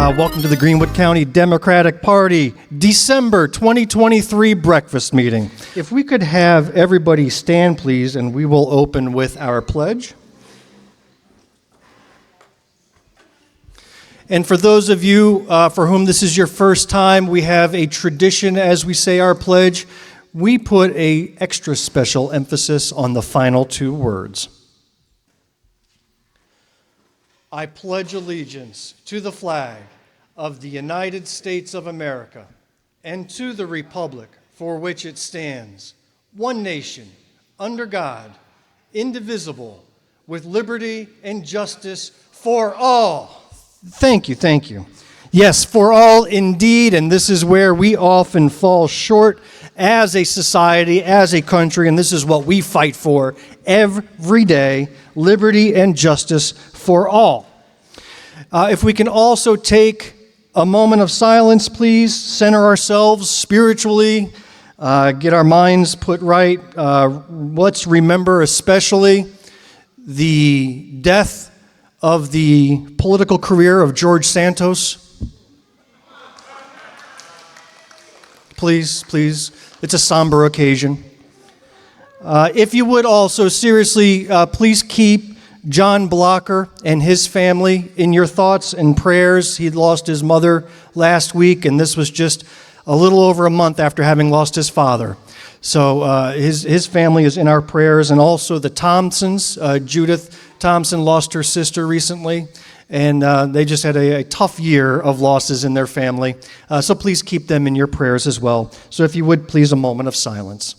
Welcome to the Greenwood County Democratic Party December 2023 breakfast meeting. If we could have everybody stand, please, and we will open with our pledge. And for those of you for whom this is your first time, we have a tradition as we say our pledge. We put an extra special emphasis on the final two words. I pledge allegiance to the flag of the United States of America and to the republic for which it stands, one nation, under God, indivisible, with liberty and justice for all. Thank you, thank you. Yes, for all indeed, and this is where we often fall short as a society, as a country, and this is what we fight for every day, liberty and justice for all. If we can also take a moment of silence, please, center ourselves spiritually, get our minds put right. Let's remember especially the death of the political career of George Santos. Please, please, it's a somber occasion. If you would also, seriously, please keep John Blocker and his family in your thoughts and prayers. He lost his mother last week, and this was just a little over a month after having lost his father. So his family is in our prayers, and also the Thompsons. Judith Thompson lost her sister recently, and they just had a tough year of losses in their family. So please keep them in your prayers as well. So if you would, please, a moment of silence.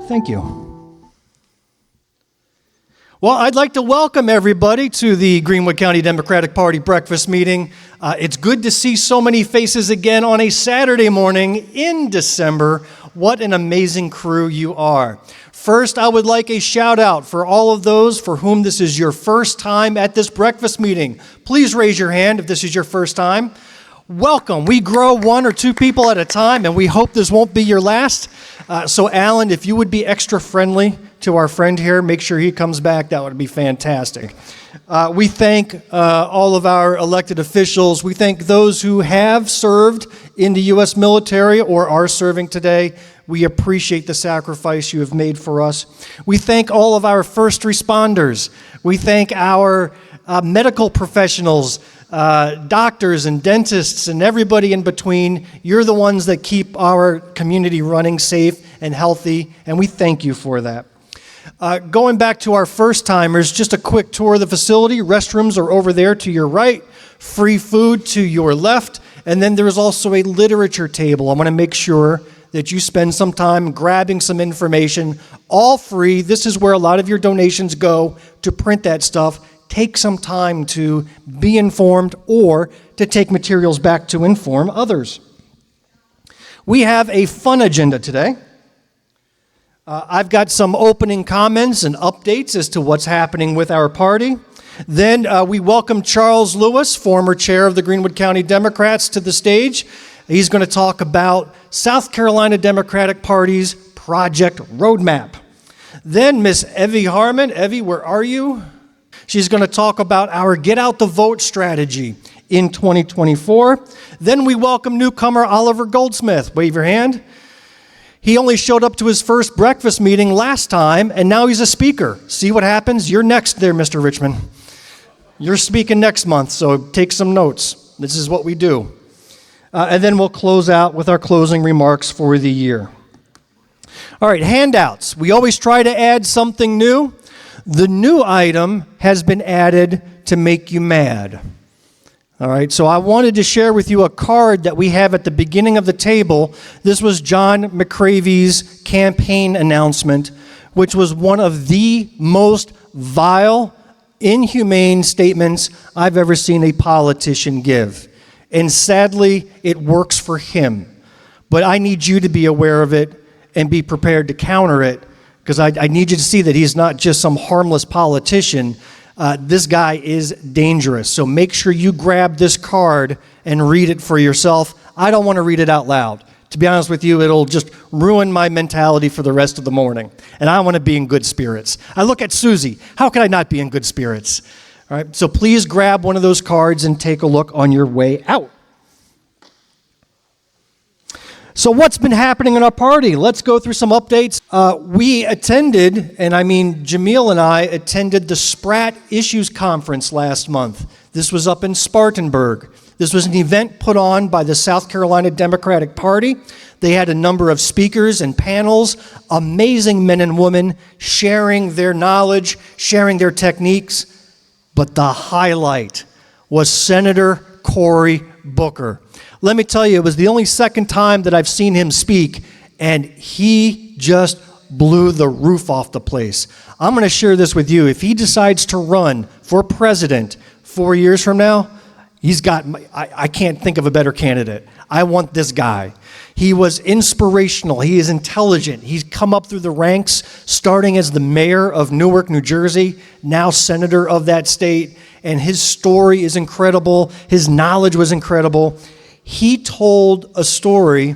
Thank you. Well, I'd like to welcome everybody to the Greenwood County Democratic Party breakfast meeting. It's good to see so many faces again on a Saturday morning in December. What an amazing crew you are. First, I would like a shout out for all of those for whom this is your first time at this breakfast meeting. Please raise your hand if this is your first time. Welcome. We grow one or two people at a time, and we hope this won't be your last. So, Alan, if you would be extra friendly to our friend here, make sure he comes back. That would be fantastic. We thank all of our elected officials. We thank those who have served in the U.S. military or are serving today. We appreciate the sacrifice you have made for us. We thank all of our first responders. We thank our medical professionals, doctors and dentists and everybody in between. You're the ones that keep our community running safe and healthy, and we thank you for that. Going back to our first-timers, just a quick tour of the facility. Restrooms are over there to your right, free food to your left, and then there's also a literature table. I want to make sure that you spend some time grabbing some information, all free. This is where a lot of your donations go to print that stuff. Take some time to be informed or to take materials back to inform others. We have a fun agenda today. I've got some opening comments and updates as to what's happening with our party. Then we welcome Charles Lewis, former chair of the Greenwood County Democrats, to the stage. He's going to talk about South Carolina Democratic Party's project roadmap. Then Miss Evie Harmon. Evie, where are you? She's going to talk about our Get Out the Vote strategy in 2024. Then we welcome newcomer Oliver Goldsmith. Wave your hand. He only showed up to his first breakfast meeting last time, and now he's a speaker. See what happens? You're next there, Mr. Richmond. You're speaking next month, so take some notes. This is what we do. And then we'll close out with our closing remarks for the year. All right, handouts. We always try to add something new. The new item has been added to make you mad. All right, so I wanted to share with you a card that we have at the beginning of the table. This was John McCravy's campaign announcement, which was one of the most vile, inhumane statements I've ever seen a politician give. And sadly, it works for him. But I need you to be aware of it and be prepared to counter it, because I need you to see that he's not just some harmless politician. This guy is dangerous. So make sure you grab this card and read it for yourself. I don't want to read it out loud. To be honest with you, it'll just ruin my mentality for the rest of the morning. And I want to be in good spirits. I look at Susie. How could I not be in good spirits? All right, so please grab one of those cards and take a look on your way out. So what's been happening in our party? Let's go through some updates. We attended, and I mean Jumelle and I attended the Spratt Issues Conference last month. This was up in Spartanburg. This was an event put on by the South Carolina Democratic Party. They had a number of speakers and panels, amazing men and women sharing their knowledge, sharing their techniques. But the highlight was Senator Cory Booker. Let me tell you, it was the only second time that I've seen him speak, and he just blew the roof off the place. I'm going to share this with you. If he decides to run for president 4 years from now, I can't think of a better candidate. I want this guy. He was inspirational. He is intelligent. He's come up through the ranks, starting as the mayor of Newark, New Jersey, now senator of that state, and his story is incredible. His knowledge was incredible. He told a story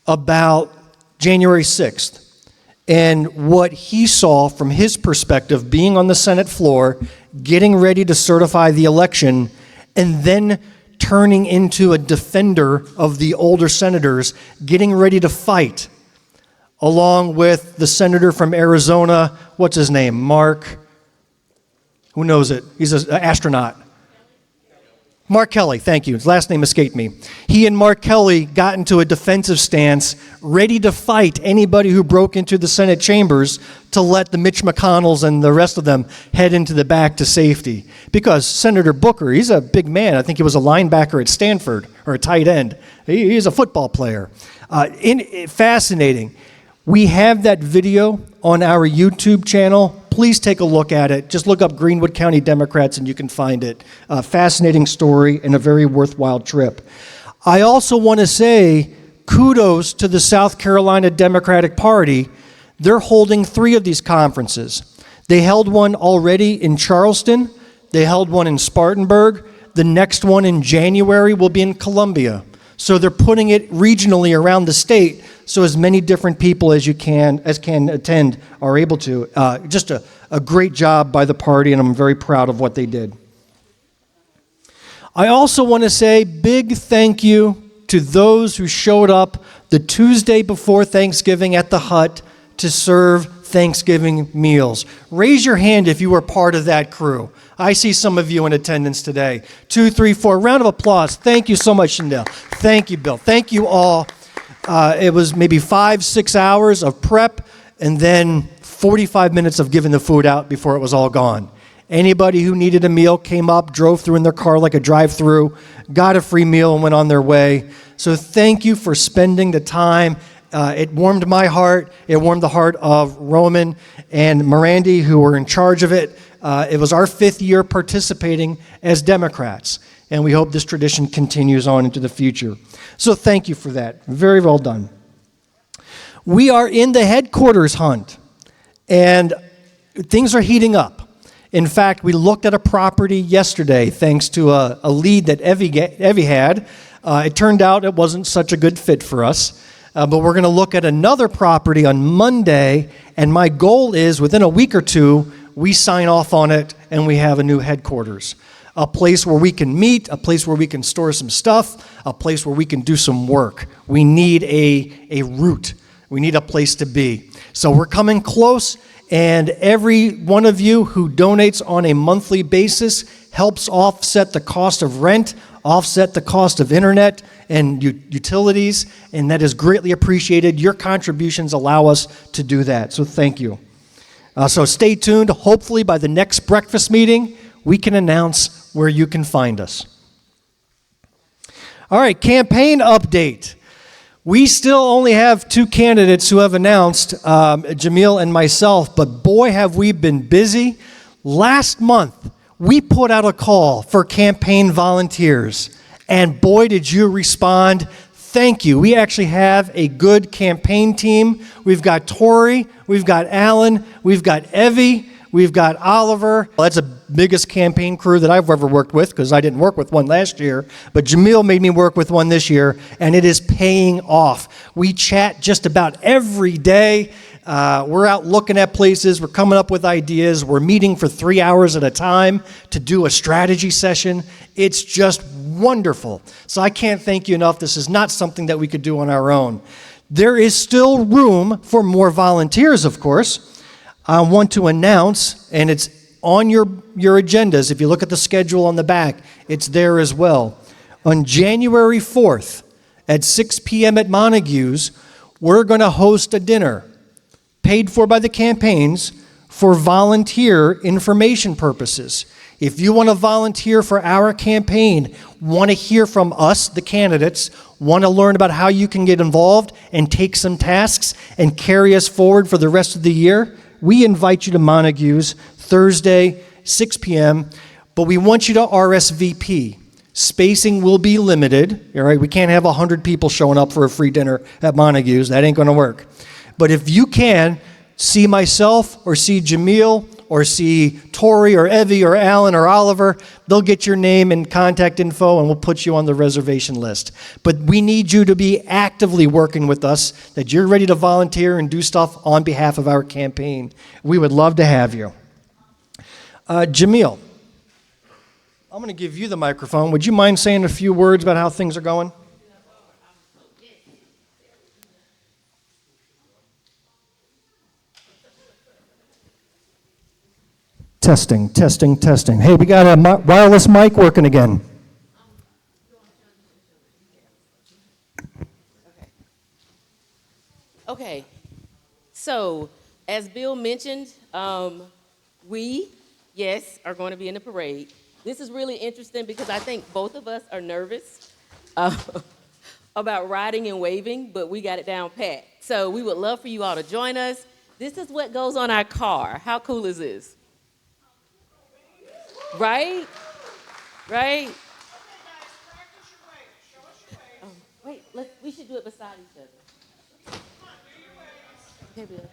about January 6th and what he saw from his perspective being on the Senate floor, getting ready to certify the election, and then turning into a defender of the older senators, getting ready to fight, along with the senator from Arizona, what's his name, Mark, who knows it? He's an astronaut. Mark Kelly, thank you. His last name escaped me. He and Mark Kelly got into a defensive stance, ready to fight anybody who broke into the Senate chambers to let the Mitch McConnells and the rest of them head into the back to safety. Because Senator Booker, he's a big man. I think he was a linebacker at Stanford, or a tight end. He's a football player. Fascinating. We have that video on our YouTube channel. Please take a look at it. Just look up Greenwood County Democrats and you can find it. A fascinating story and a very worthwhile trip. I also want to say kudos to the South Carolina Democratic Party. They're holding 3 of these conferences. They held one already in Charleston. They held one in Spartanburg. The next one in January will be in Columbia. So they're putting it regionally around the state so as many different people as can attend are able to. Just a great job by the party, and I'm very proud of what they did. I also want to say big thank you to those who showed up the Tuesday before Thanksgiving at the hut to serve Thanksgiving meals. Raise your hand if you were part of that crew. I see some of you in attendance today. 2, 3, 4. Round of applause. Thank you so much, Chanel. Thank you, Bill. Thank you all. It was maybe 5-6 hours of prep and then 45 minutes of giving the food out before it was all gone. Anybody who needed a meal came up, drove through in their car like a drive-through, got a free meal and went on their way. So thank you for spending the time. It warmed my heart. It warmed the heart of Roman and Mirandi, who were in charge of it. It was our 5th year participating as Democrats, and we hope this tradition continues on into the future. So thank you for that. Very well done. We are in the headquarters hunt, and things are heating up. In fact, we looked at a property yesterday thanks to a lead that Evie had. It turned out it wasn't such a good fit for us. But we're going to look at another property on Monday, and my goal is within a week or 2, we sign off on it and we have a new headquarters. A place where we can meet, a place where we can store some stuff, a place where we can do some work. We need a route. We need a place to be. So we're coming close, and every one of you who donates on a monthly basis helps offset the cost of rent, offset the cost of internet and utilities, and that is greatly appreciated. Your contributions allow us to do that, so thank you. So stay tuned. Hopefully by the next breakfast meeting, we can announce where you can find us. All right, campaign update. We still only have 2 candidates who have announced, Jumelle and myself, but boy, have we been busy. Last month, we put out a call for campaign volunteers, and boy, did you respond. Thank you. We actually have a good campaign team. We've got Tori, we've got Alan, we've got Evie, we've got Oliver. Well, that's the biggest campaign crew that I've ever worked with because I didn't work with one last year. But Jumelle made me work with one this year, and it is paying off. We chat just about every day. We're out looking at places. We're coming up with ideas. We're meeting for 3 hours at a time to do a strategy session. It's just wonderful. So I can't thank you enough. This is not something that we could do on our own. There is still room for more volunteers, of course. I want to announce, and it's on your agendas. If you look at the schedule on the back, it's there as well. On January 4th at 6 p.m. at Montague's, we're going to host a dinner paid for by the campaigns for volunteer information purposes. If you want to volunteer for our campaign, want to hear from us, the candidates, want to learn about how you can get involved and take some tasks and carry us forward for the rest of the year, we invite you to Montague's Thursday, 6 p.m., but we want you to RSVP. Spacing will be limited, all right? We can't have 100 people showing up for a free dinner at Montague's. That ain't going to work. But if you can, see myself or see Jumelle or see Tori or Evie or Alan or Oliver, they'll get your name and contact info and we'll put you on the reservation list. But we need you to be actively working with us, that you're ready to volunteer and do stuff on behalf of our campaign. We would love to have you. Jumelle, I'm going to give you the microphone. Would you mind saying a few words about how things are going? Testing, testing, testing. Hey, we got a wireless mic working again. Okay. So, as Bill mentioned, we, yes, are going to be in the parade. This is really interesting because I think both of us are nervous about riding and waving, but we got it down pat. So we would love for you all to join us. This is what goes on our car. How cool is this? Right? Right? Oh, wait, we should do it beside each other. Okay, Bill.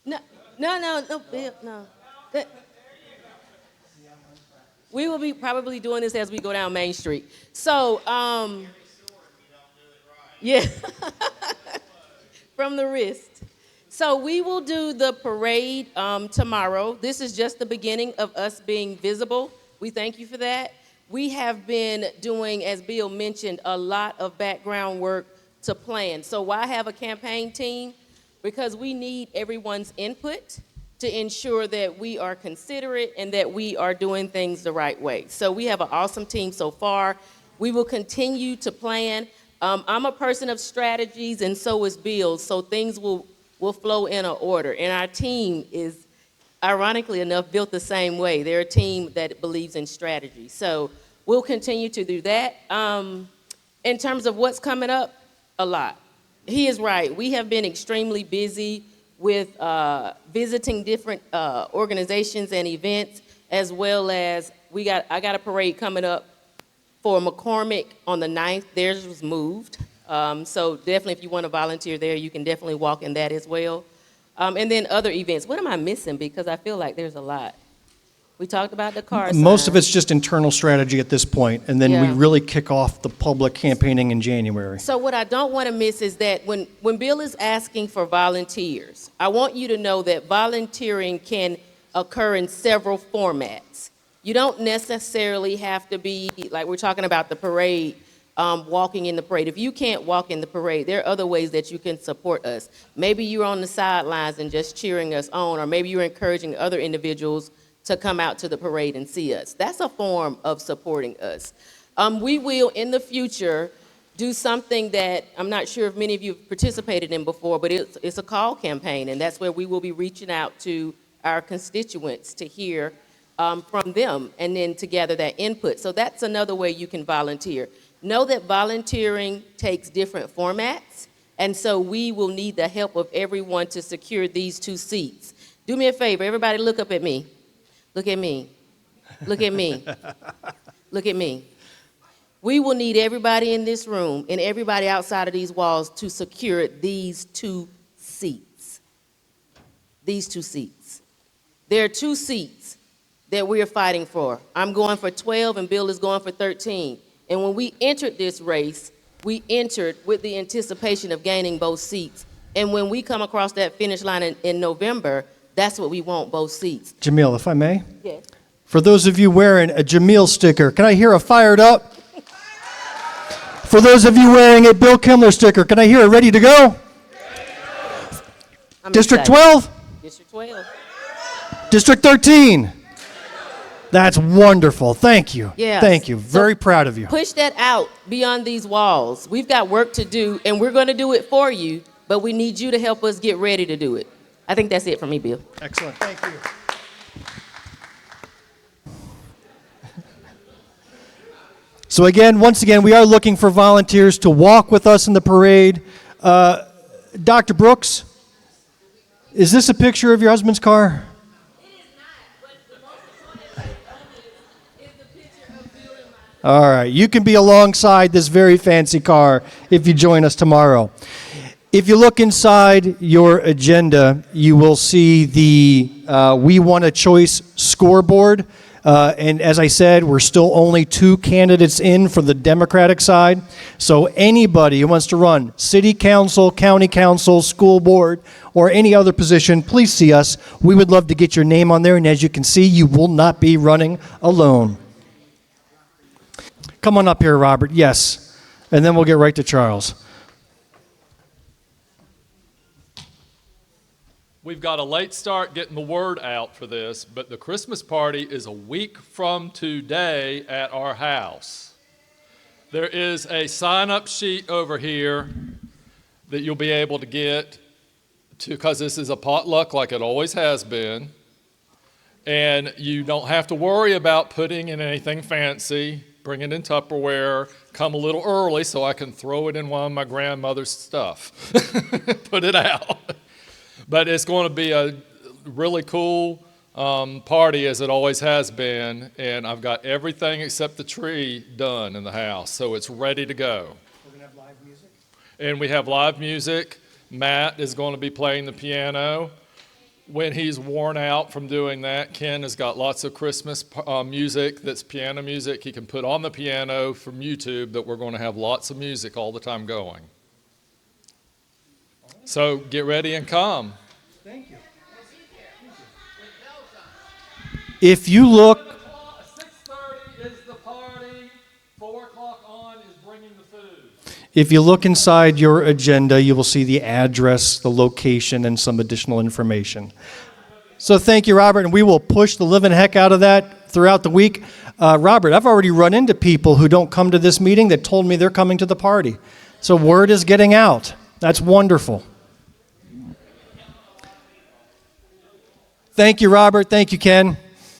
No, Bill, no. We will be probably doing this as we go down Main Street. So, yeah, from the wrist. So we will do the parade tomorrow. This is just the beginning of us being visible. We thank you for that. We have been doing, as Bill mentioned, a lot of background work to plan. So why have a campaign team? Because we need everyone's input to ensure that we are considerate and that we are doing things the right way. So we have an awesome team so far. We will continue to plan. I'm a person of strategies, and so is Bill, so things will flow in an order. And our team is, ironically enough, built the same way. They're a team that believes in strategy. So we'll continue to do that. In terms of what's coming up, a lot. He is right. We have been extremely busy with visiting different organizations and events, as well as I got a parade coming up for McCormick on the 9th. Theirs was moved. So definitely if you want to volunteer there, you can definitely walk in that as well. And then other events. What am I missing? Because I feel like there's a lot. We talked about the car sign. Most of it's just internal strategy at this point, and then we really kick off the public campaigning in January. So what I don't want to miss is that when Bill is asking for volunteers, I want you to know that volunteering can occur in several formats. You don't necessarily have to be, like we're talking about the parade, walking in the parade. If you can't walk in the parade, there are other ways that you can support us. Maybe you're on the sidelines and just cheering us on, or maybe you're encouraging other individuals to come out to the parade and see us. That's a form of supporting us. We will, in the future, do something that I'm not sure if many of you have participated in before, but it's a call campaign, and that's where we will be reaching out to our constituents to hear from them and then to gather that input. So that's another way you can volunteer. Know that volunteering takes different formats, and so we will need the help of everyone to secure these 2 seats. Do me a favor, everybody look up at me. Look at me. Look at me. Look at me. We will need everybody in this room and everybody outside of these walls to secure these 2 seats. these 2 seats. There are 2 seats that we are fighting for. I'm going for 12 and Bill is going for 13. And when we entered this race, we entered with the anticipation of gaining both seats. And when we come across that finish line in November, that's what we want, both seats. Jumelle, if I may. Yes. For those of you wearing a Jumelle sticker, can I hear a fired up? For those of you wearing a Bill Kimler sticker, can I hear a ready to go? I'm District excited. 12? District 12. District 13? That's wonderful. Thank you. Yes. Thank you. Very proud of you. Push that out beyond these walls. We've got work to do, and we're going to do it for you, but we need you to help us get ready to do it. I think that's it for me, Bill. Excellent. Thank you. So again, once again, we are looking for volunteers to walk with us in the parade. Dr. Brooks, is this a picture of your husband's car? All right, you can be alongside this very fancy car if you join us tomorrow. If you look inside your agenda, you will see the We Want a Choice scoreboard. And as I said, we're still only 2 candidates in for the Democratic side. So anybody who wants to run city council, county council, school board, or any other position, please see us. We would love to get your name on there. And as you can see, you will not be running alone. Come on up here, Robert. Yes. And then we'll get right to Charles. We've got a late start getting the word out for this, but the Christmas party is a week from today at our house. There is a sign-up sheet over here that you'll be able to get to, because this is a potluck like it always has been. And you don't have to worry about putting in anything fancy. Bring it in Tupperware, come a little early so I can throw it in one of my grandmother's stuff. Put it out. But it's going to be a really cool party, as it always has been, and I've got everything except the tree done in the house, so it's ready to go. We're going to have live music? And we have live music. Matt is going to be playing the piano. When he's worn out from doing that, Ken has got lots of Christmas music that's piano music he can put on the piano from YouTube, that we're going to have lots of music all the time going. So get ready and come. Thank you. If you look, 6:30 is the party. 4 o'clock on is bringing the food. if you look inside your agenda, you will see the address, the location, and some additional information. So thank you, Robert, and we will push the living heck out of that throughout the week. Robert, I've already run into people who don't come to this meeting that told me they're coming to the party. So word is getting out. That's wonderful. Thank you, Robert. Thank you, Ken.